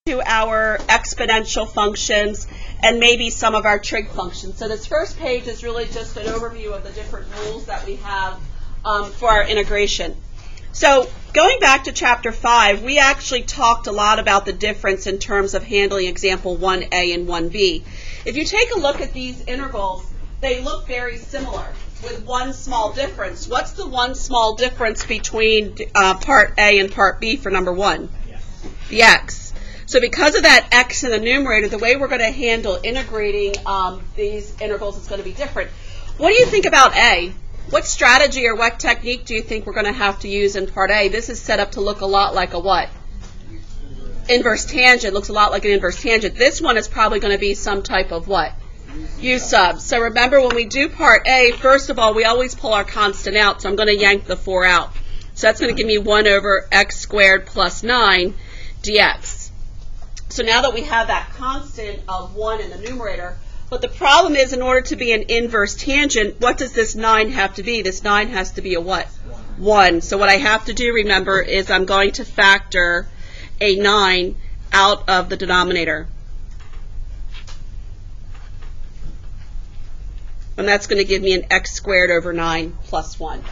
to our exponential functions and maybe some of our trig functions. So this first page is really just an overview of the different rules that we have for our integration. So going back to chapter 5, we actually talked a lot about the difference in terms of handling example 1a and 1b. If you take a look at these integrals, they look very similar with one small difference. What's the one small difference between part A and part B for number 1? The x. So because of that x in the numerator, the way we're going to handle integrating these integrals is going to be different. What do you think about A? What strategy or what technique do you think we're going to have to use in part A? This is set up to look a lot like a what? Inverse tangent. Looks a lot like an inverse tangent. This one is probably going to be some type of what? U sub. So remember, when we do part A, first of all, we always pull our constant out. So I'm going to yank the 4 out. So that's going to give me 1 over x squared plus 9 dx. So now that we have that constant of 1 in the numerator, but the problem is, in order to be an inverse tangent, what does this 9 have to be? This 9 has to be a what? 1. So what I have to do, remember, is I'm going to factor a 9 out of the denominator. And that's going to give me an x squared over 9 plus 1.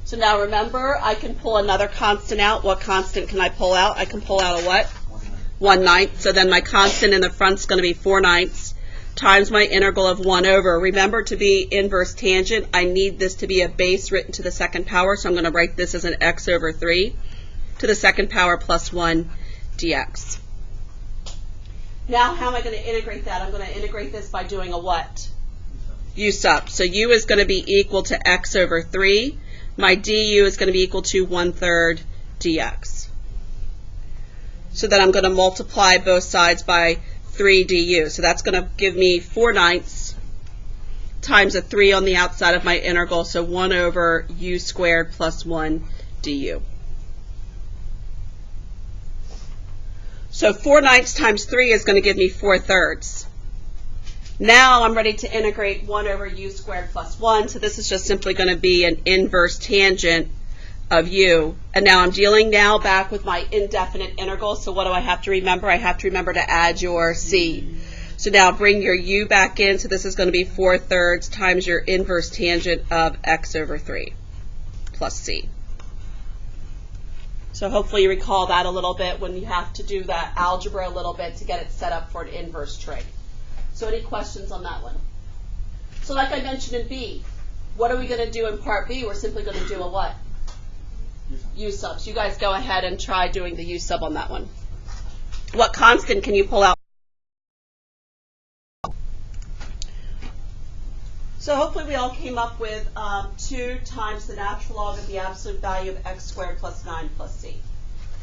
So now remember, I can pull another constant out. What constant can I pull out? I can pull out a what? 1/9. So then my constant in the front is going to be 4/9 times my integral of 1 over. Remember, to be inverse tangent, I need this to be a base written to the second power. So I'm going to write this as an x over 3 to the second power plus 1 dx. Now how am I going to integrate that? I'm going to integrate this by doing a what? U sub. So u is going to be equal to x over 3. My du is going to be equal to 1/3 dx. So then I'm going to multiply both sides by 3 du. So that's going to give me 4/9 times a 3 on the outside of my integral. So 1 over u squared plus 1 du. So 4/9 times 3 is going to give me 4/3. Now I'm ready to integrate 1 over u squared plus 1. So this is just simply going to be an inverse tangent of u. And now I'm dealing now back with my indefinite integral. So what do I have to remember? I have to remember to add your c. So now bring your u back in. So this is going to be 4/3 times your inverse tangent of x over 3 plus c. So hopefully you recall that a little bit when you have to do that algebra a little bit to get it set up for an inverse trig. So any questions on that one? So like I mentioned in B, what are we going to do in part B? We're simply going to do a what? U sub. So you guys go ahead and try doing the U sub on that one. What constant can you pull out? So hopefully we all came up with 2 times the natural log of the absolute value of x squared plus 9 plus c.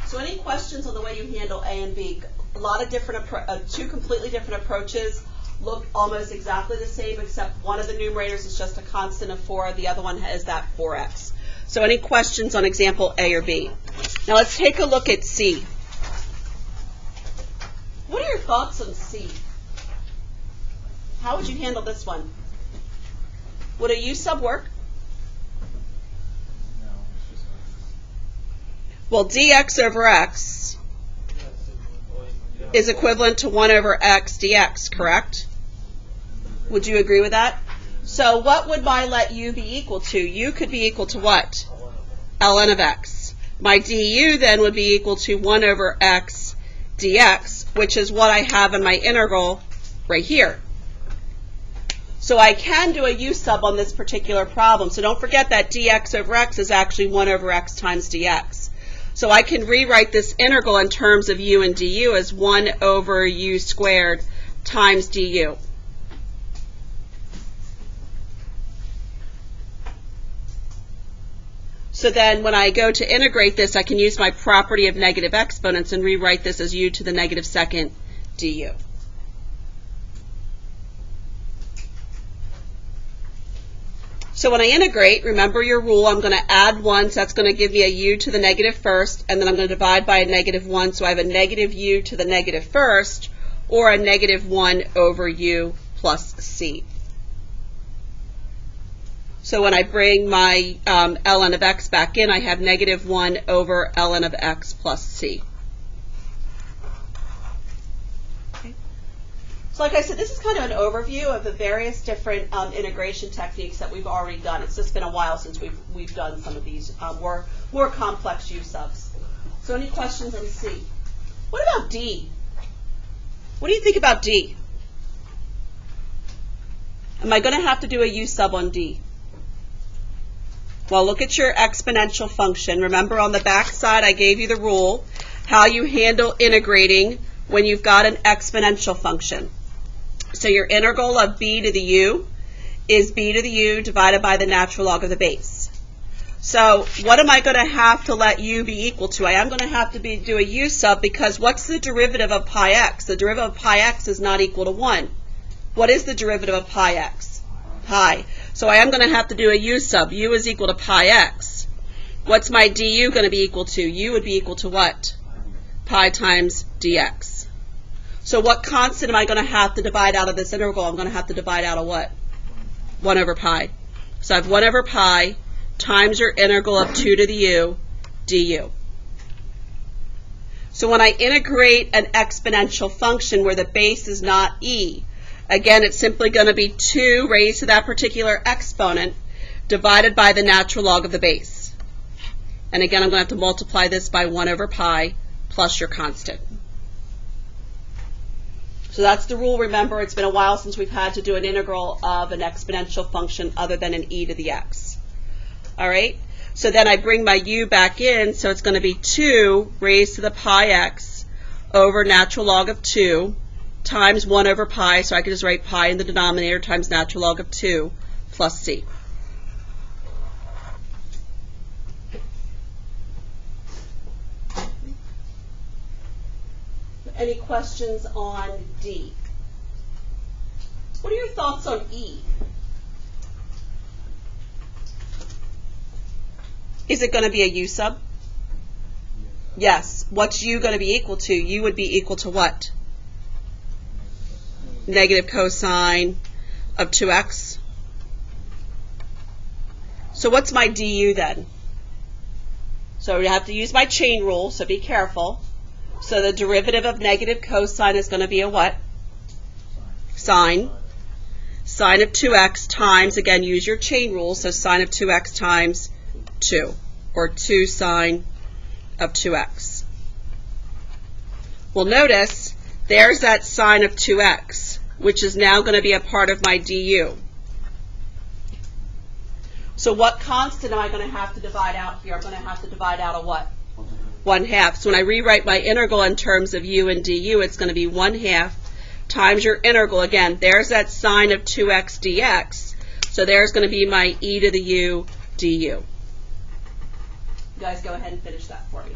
So any questions on the way you handle A and B? A lot of different, 2 completely different approaches. Look almost exactly the same, except one of the numerators is just a constant of 4. The other one is that 4x. So any questions on example A or B? Now let's take a look at C. What are your thoughts on C? How would you handle this one? Would a U sub work? No, it's just Well, dx over x is equivalent to 1 over x dx, correct? Would you agree with that? So what would my let u be equal to? U could be equal to what? ln of x. My du then would be equal to 1 over x dx, which is what I have in my integral right here. So I can do a u sub on this particular problem. So don't forget that dx over x is actually 1 over x times dx. So I can rewrite this integral in terms of u and du as 1 over u squared times du. So then when I go to integrate this, I can use my property of negative exponents and rewrite this as u to the negative second du. So when I integrate, remember your rule, I'm going to add 1, so that's going to give me a u to the negative first, and then I'm going to divide by a negative 1, so I have a negative u to the negative first, or a negative 1 over u plus c. So when I bring my ln of x back in, I have negative 1 over ln of x plus c. So like I said, this is kind of an overview of the various different integration techniques that we've already done. It's just been a while since we've done some of these more complex U subs. So any questions on C? What about D? What do you think about D? Am I going to have to do a U sub on D? Well, look at your exponential function. Remember on the back side I gave you the rule, how you handle integrating when you've got an exponential function. So your integral of b to the u is b to the u divided by the natural log of the base. So what am I going to have to let u be equal to? I am going to have to do a u sub, because what's the derivative of pi x? The derivative of pi x is not equal to 1. What is the derivative of pi x? Pi. So I am going to have to do a u sub. U is equal to pi x. What's my du going to be equal to? U would be equal to what? Pi times dx. So what constant am I going to have to divide out of this integral? I'm going to have to divide out of what? 1 over pi. So I have 1 over pi times your integral of 2 to the u du. So when I integrate an exponential function where the base is not e, again, it's simply going to be 2 raised to that particular exponent divided by the natural log of the base. And again, I'm going to have to multiply this by 1 over pi plus your constant. So that's the rule. Remember, it's been a while since we've had to do an integral of an exponential function other than an e to the x. All right? So then I bring my u back in, so it's going to be 2 raised to the pi x over natural log of 2 times 1 over pi, so I can just write pi in the denominator times natural log of 2 plus c. Any questions on D? What are your thoughts on E? Is it going to be a U sub? Yes. What's U going to be equal to? U would be equal to what? Negative cosine of 2x. So what's my du then? So we have to use my chain rule, so be careful. So the derivative of negative cosine is going to be a what? Sine. Sine of 2x times, again, use your chain rule, so sine of 2x times 2, or 2 sine of 2x. Well, notice, there's that sine of 2x, which is now going to be a part of my du. So what constant am I going to have to divide out here? I'm going to have to divide out a what? 1/2. So when I rewrite my integral in terms of u and du, it's going to be 1/2 times your integral. Again, there's that sine of 2x dx. So there's going to be my e to the u du. You guys go ahead and finish that for me.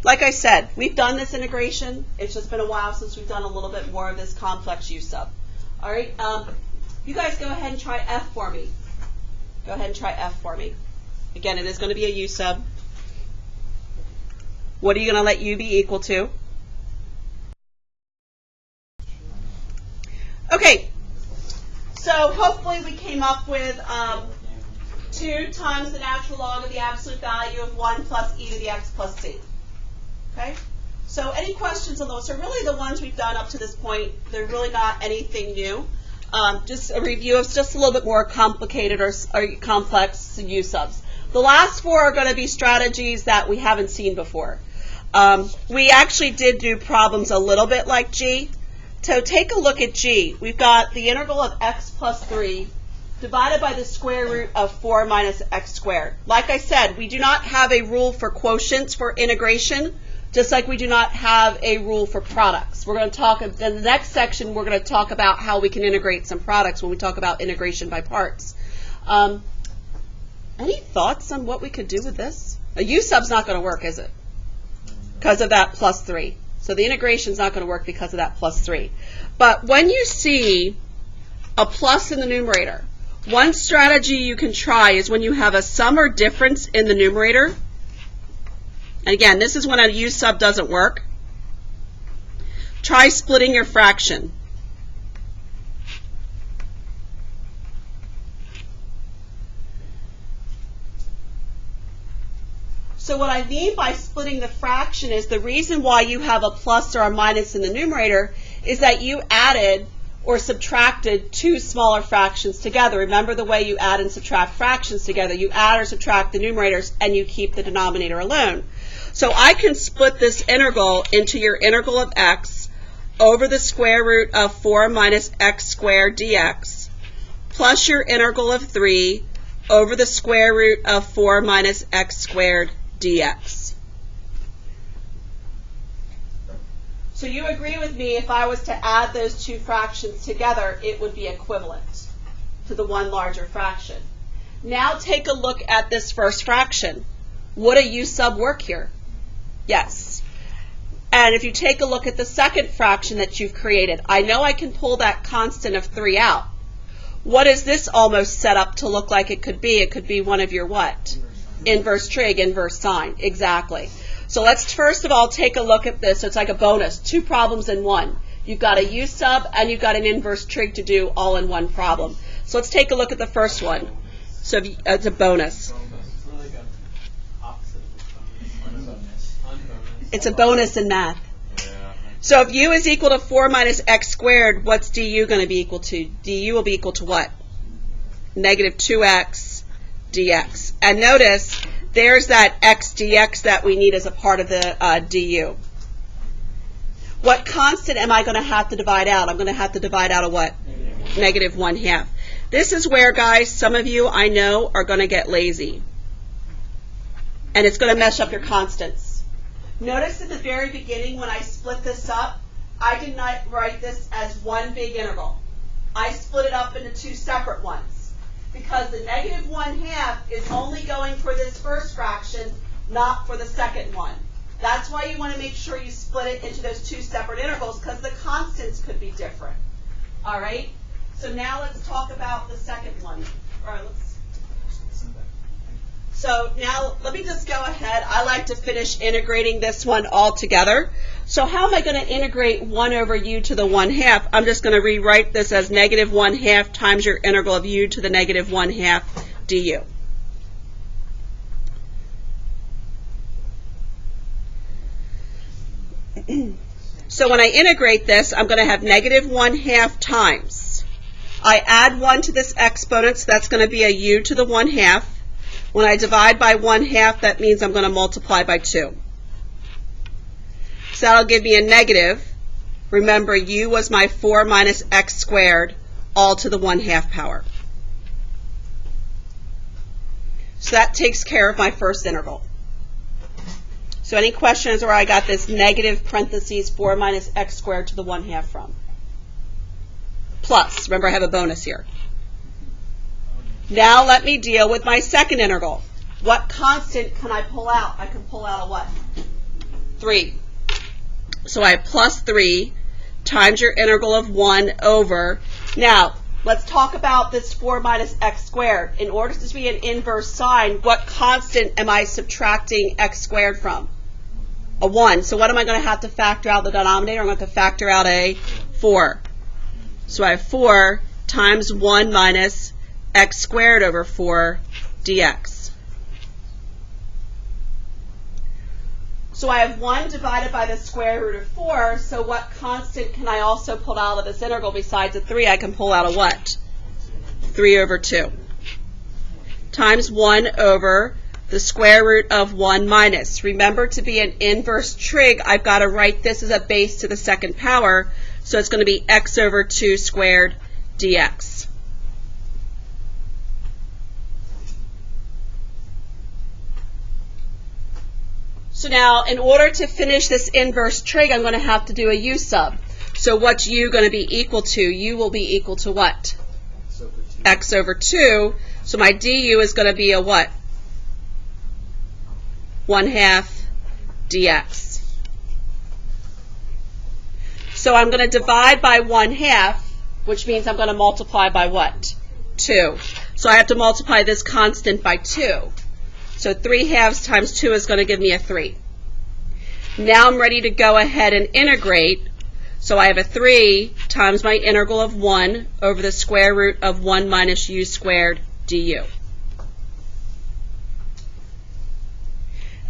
Like I said, we've done this integration. It's just been a while since we've done a little bit more of this complex u sub. All right, you guys go ahead and try f for me. Go ahead and try f for me. Again, it is going to be a u sub. What are you going to let u be equal to? Okay, so hopefully we came up with 2 times the natural log of the absolute value of 1 plus e to the x plus c. Okay? So any questions on those? So really the ones we've done up to this point, they're really not anything new. Just a review of just a little bit more complicated or complex u subs. The last 4 are going to be strategies that we haven't seen before. We actually did do problems a little bit like G. So take a look at G. We've got the integral of x plus 3 divided by the square root of 4 minus x squared. Like I said, we do not have a rule for quotients for integration, just like we do not have a rule for products. We're going to talk, in the next section, we're going to talk about how we can integrate some products when we talk about integration by parts. Any thoughts on what we could do with this? A u sub's not going to work, is it? Because of that plus 3. So the integration's not going to work because of that plus 3. But when you see a plus in the numerator, one strategy you can try is when you have a sum or difference in the numerator. And again, this is when a u sub doesn't work. Try splitting your fraction. So what I mean by splitting the fraction is the reason why you have a plus or a minus in the numerator is that you added or subtracted two smaller fractions together. Remember the way you add and subtract fractions together. You add or subtract the numerators and you keep the denominator alone. So I can split this integral into your integral of x over the square root of 4 minus x squared dx plus your integral of 3 over the square root of 4 minus x squared dx. So you agree with me, if I was to add those two fractions together, it would be equivalent to the one larger fraction. Now take a look at this first fraction. Would a u sub work here? Yes. And if you take a look at the second fraction that you've created, I know I can pull that constant of 3 out. What is this almost set up to look like it could be? It could be one of your what? Inverse trig, inverse sine. Exactly. So let's first of all take a look at this. So it's like a bonus, 2 problems in one. You've got a u sub and you've got an inverse trig to do all in one problem. So let's take a look at the first one. So it's a bonus. It's a bonus in math. So if u is equal to 4 minus x squared, what's du going to be equal to? Du will be equal to what? Negative 2x dx. And notice, there's that x dx that we need as a part of the du. What constant am I going to have to divide out? I'm going to have to divide out a what? Negative 1/2. This is where, guys, some of you I know are going to get lazy. And it's going to mess up your constants. Notice at the very beginning when I split this up, I did not write this as one big integral. I split it up into two separate ones because the negative 1/2 is only going for this first fraction, not for the second one. That's why you want to make sure you split it into those two separate intervals because the constants could be different. All right? So now let's talk about the second one. All right, So now let me just go ahead. I like to finish integrating this one all together. So how am I going to integrate 1 over u to the 1/2? I'm just going to rewrite this as negative 1/2 times your integral of u to the negative 1/2 du. So when I integrate this, I'm going to have negative 1/2 times. I add 1 to this exponent, so that's going to be a u to the 1/2. When I divide by 1/2, that means I'm going to multiply by 2. So that'll give me a negative. Remember, u was my 4 minus x squared, all to the 1/2 power. So that takes care of my first integral. So any questions where I got this negative parentheses 4 minus x squared to the 1/2 from? Plus, remember I have a bonus here. Now let me deal with my second integral. What constant can I pull out? I can pull out a what? 3. So I have plus 3 times your integral of 1 over. Now, let's talk about this 4 minus x squared. In order to be an inverse sine, what constant am I subtracting x squared from? A 1. So what am I going to have to factor out the denominator? I'm going to have to factor out a 4. So I have 4 times 1 minus x squared over 4 dx. So I have 1 divided by the square root of 4, so what constant can I also pull out of this integral besides a 3? I can pull out a what? 3 over 2. Times 1 over the square root of 1 minus. Remember, to be an inverse trig, I've got to write this as a base to the second power, so it's going to be x over 2 squared dx. So now, in order to finish this inverse trig, I'm going to have to do a u sub. So what's u going to be equal to? U will be equal to what? X over 2. So my du is going to be a what? 1/2 dx. So I'm going to divide by 1/2, which means I'm going to multiply by what? 2. So I have to multiply this constant by 2. So 3/2 times 2 is going to give me a 3. Now I'm ready to go ahead and integrate. So I have a 3 times my integral of 1 over the square root of 1 minus u squared du.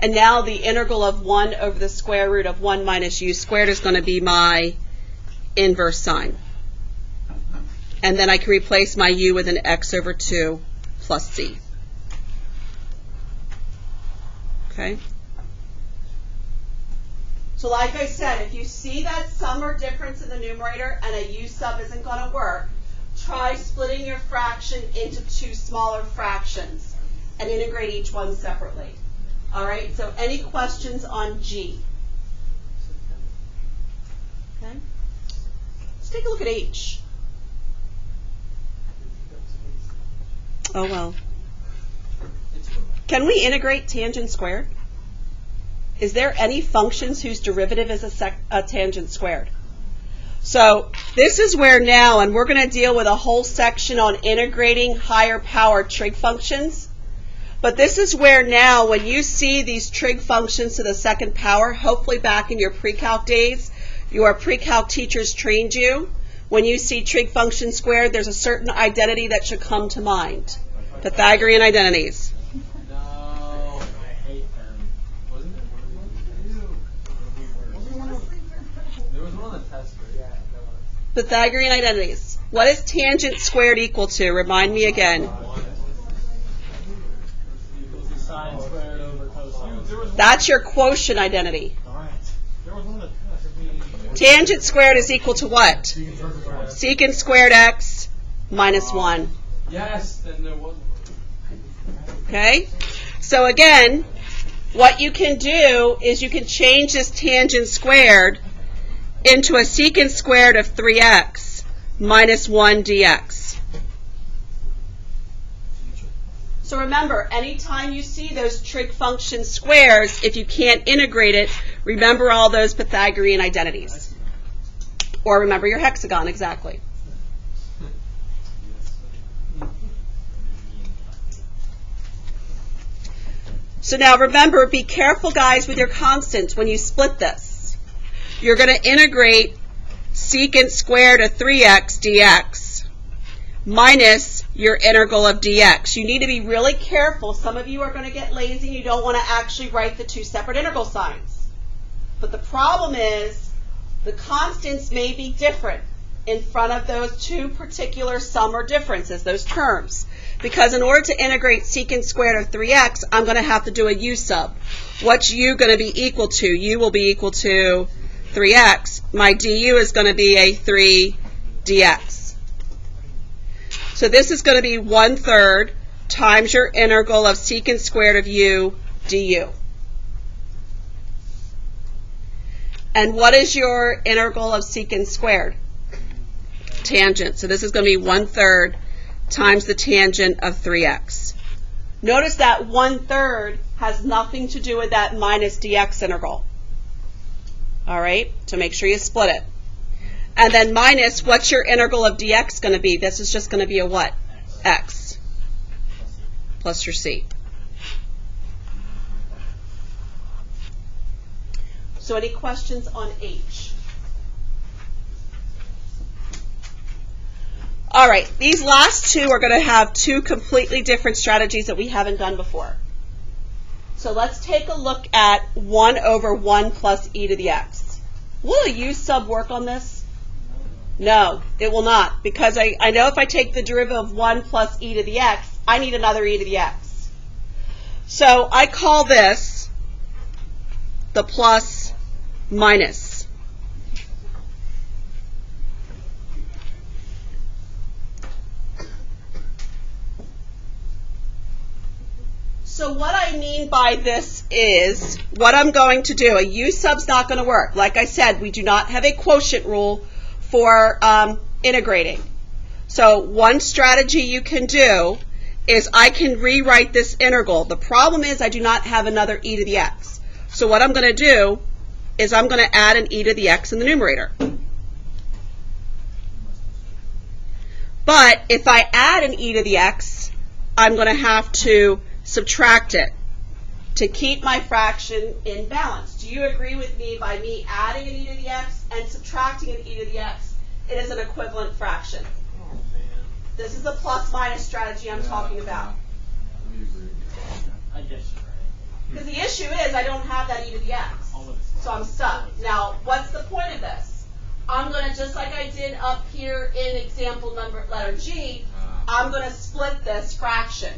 And now the integral of 1 over the square root of 1 minus u squared is going to be my inverse sine. And then I can replace my u with an x over 2 plus c. Okay? So like I said, if you see that sum or difference in the numerator and a u sub isn't going to work, try splitting your fraction into 2 smaller fractions and integrate each one separately. All right, so any questions on G? Okay. Let's take a look at H. Oh, well. Can we integrate tangent squared? Is there any functions whose derivative is a tangent squared? So this is where now, and we're going to deal with a whole section on integrating higher power trig functions. But this is where now, when you see these trig functions to the second power, hopefully back in your pre-calc days, your pre-calc teachers trained you. When you see trig function squared, there's a certain identity that should come to mind. Pythagorean identities. No, I hate them. Wasn't it? There was one on the test, but yeah, there was. Pythagorean identities. What is tangent squared equal to? Remind me again. Sine squared over cosine. That's your quotient identity. Alright. There was one on the test. Tangent squared is equal to what? Secant squared x minus 1. Yes, then there was one. Okay? So again, what you can do is you can change this tangent squared into a secant squared of 3x minus 1 dx. So remember, anytime you see those trig function squares, if you can't integrate it, remember all those Pythagorean identities. Or remember your hexagon, exactly. So now remember, be careful, guys, with your constants when you split this. You're going to integrate secant squared of 3x dx minus your integral of dx. You need to be really careful. Some of you are going to get lazy and you don't want to actually write the 2 separate integral signs. But the problem is the constants may be different in front of those 2 particular sum or differences, those terms. Because in order to integrate secant squared of 3x, I'm going to have to do a u sub. What's u going to be equal to? U will be equal to 3x. My du is going to be a 3 dx. So this is going to be 1/3 times your integral of secant squared of u du. And what is your integral of secant squared? Tangent. So this is going to be 1/3 times the tangent of 3x. Notice that 1/3 has nothing to do with that minus dx integral. All right, so make sure you split it. And then minus, what's your integral of dx going to be? This is just going to be a what? X plus your c. So any questions on H? All right, these last 2 are going to have 2 completely different strategies that we haven't done before. So let's take a look at 1 over 1 plus e to the x. Will a u sub work on this? No, it will not, because I know if I take the derivative of 1 plus e to the x, I need another e to the x. So I call this the plus minus. So what I mean by this is, what I'm going to do, a u sub's not going to work. Like I said, we do not have a quotient rule for integrating. So one strategy you can do is I can rewrite this integral. The problem is I do not have another e to the x. So what I'm going to do is I'm going to add an e to the x in the numerator. But if I add an e to the x, I'm going to have to subtract it to keep my fraction in balance. Do you agree with me, by me adding an e to the x and subtracting an e to the x, it is an equivalent fraction? Oh, man. This is the plus minus strategy I'm talking about. We agree. I guess you're right. Because the issue is I don't have that e to the x. So I'm stuck. Now, what's the point of this? I'm going to, just like I did up here in example letter G, I'm going to split this fraction.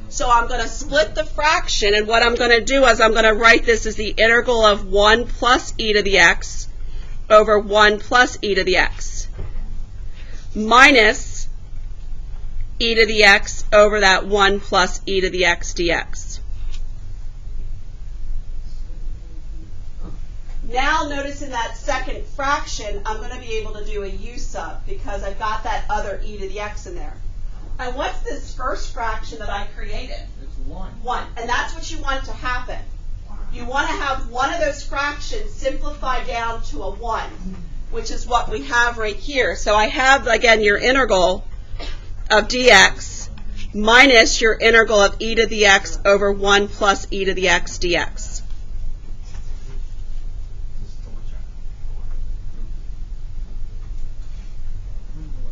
So I'm going to split the fraction, and what I'm going to do is I'm going to write this as the integral of 1 plus e to the x over 1 plus e to the x minus e to the x over that 1 plus e to the x dx. Now notice in that second fraction, I'm going to be able to do a u sub because I've got that other e to the x in there. And what's this first fraction that I created? It's 1. 1. And that's what you want to happen. You want to have one of those fractions simplify down to a 1, which is what we have right here. So I have, again, your integral of dx minus your integral of e to the x over 1 plus e to the x dx.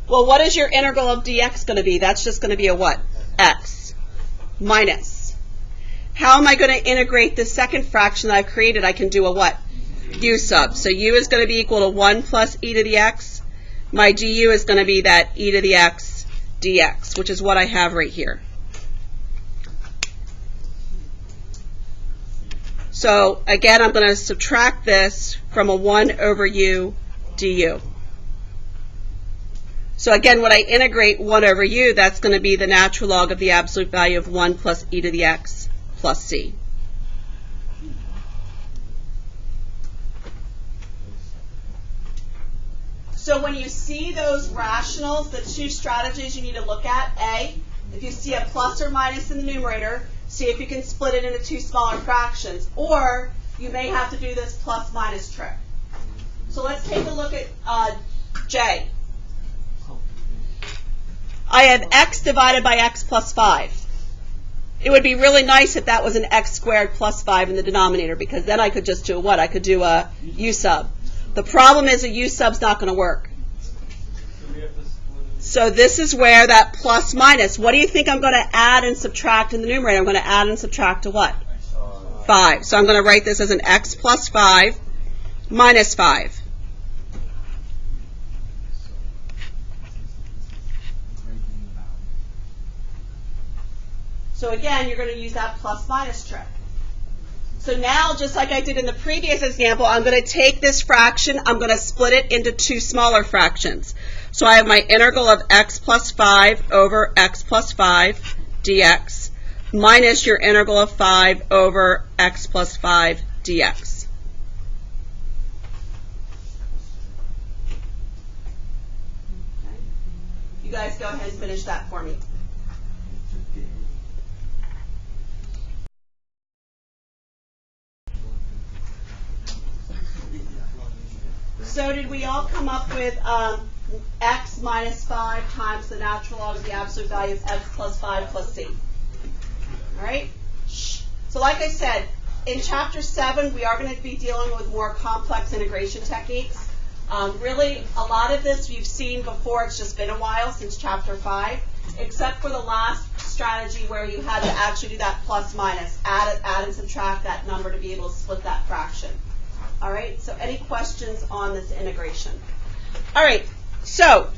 Well, what is your integral of dx going to be? That's just going to be a what? X minus. How am I going to integrate the second fraction that I've created? I can do a what? U sub. So u is going to be equal to 1 plus e to the x. My du is going to be that e to the x dx, which is what I have right here. So again, I'm going to subtract this from a 1 over u du. So again, when I integrate 1 over u, that's going to be the natural log of the absolute value of 1 plus e to the x plus c. So when you see those rationals, the two strategies you need to look at, A, if you see a plus or minus in the numerator, see if you can split it into two smaller fractions. Or you may have to do this plus minus trick. So let's take a look at J. I have x divided by x plus 5. It would be really nice if that was an x squared plus 5 in the denominator, because then I could just do what? I could do a u sub. The problem is a u sub's not going to work. So this is where that plus minus, what do you think I'm going to add and subtract in the numerator? I'm going to add and subtract to what? 5. So I'm going to write this as an x plus 5 minus 5. So again, you're going to use that plus minus trick. So now, just like I did in the previous example, I'm going to take this fraction, I'm going to split it into two smaller fractions. So I have my integral of x plus 5 over x plus 5 dx minus your integral of 5 over x plus 5 dx. Okay. You guys go ahead and finish that for me. So did we all come up with x minus 5 times the natural log of the absolute value of x plus 5 plus c? All right? So like I said, in Chapter 7, we are going to be dealing with more complex integration techniques. Really, a lot of this you've seen before. It's just been a while since Chapter 5, except for the last strategy where you had to actually do that plus minus, add and subtract that number to be able to split that fraction. All right, so any questions on this integration? All right, so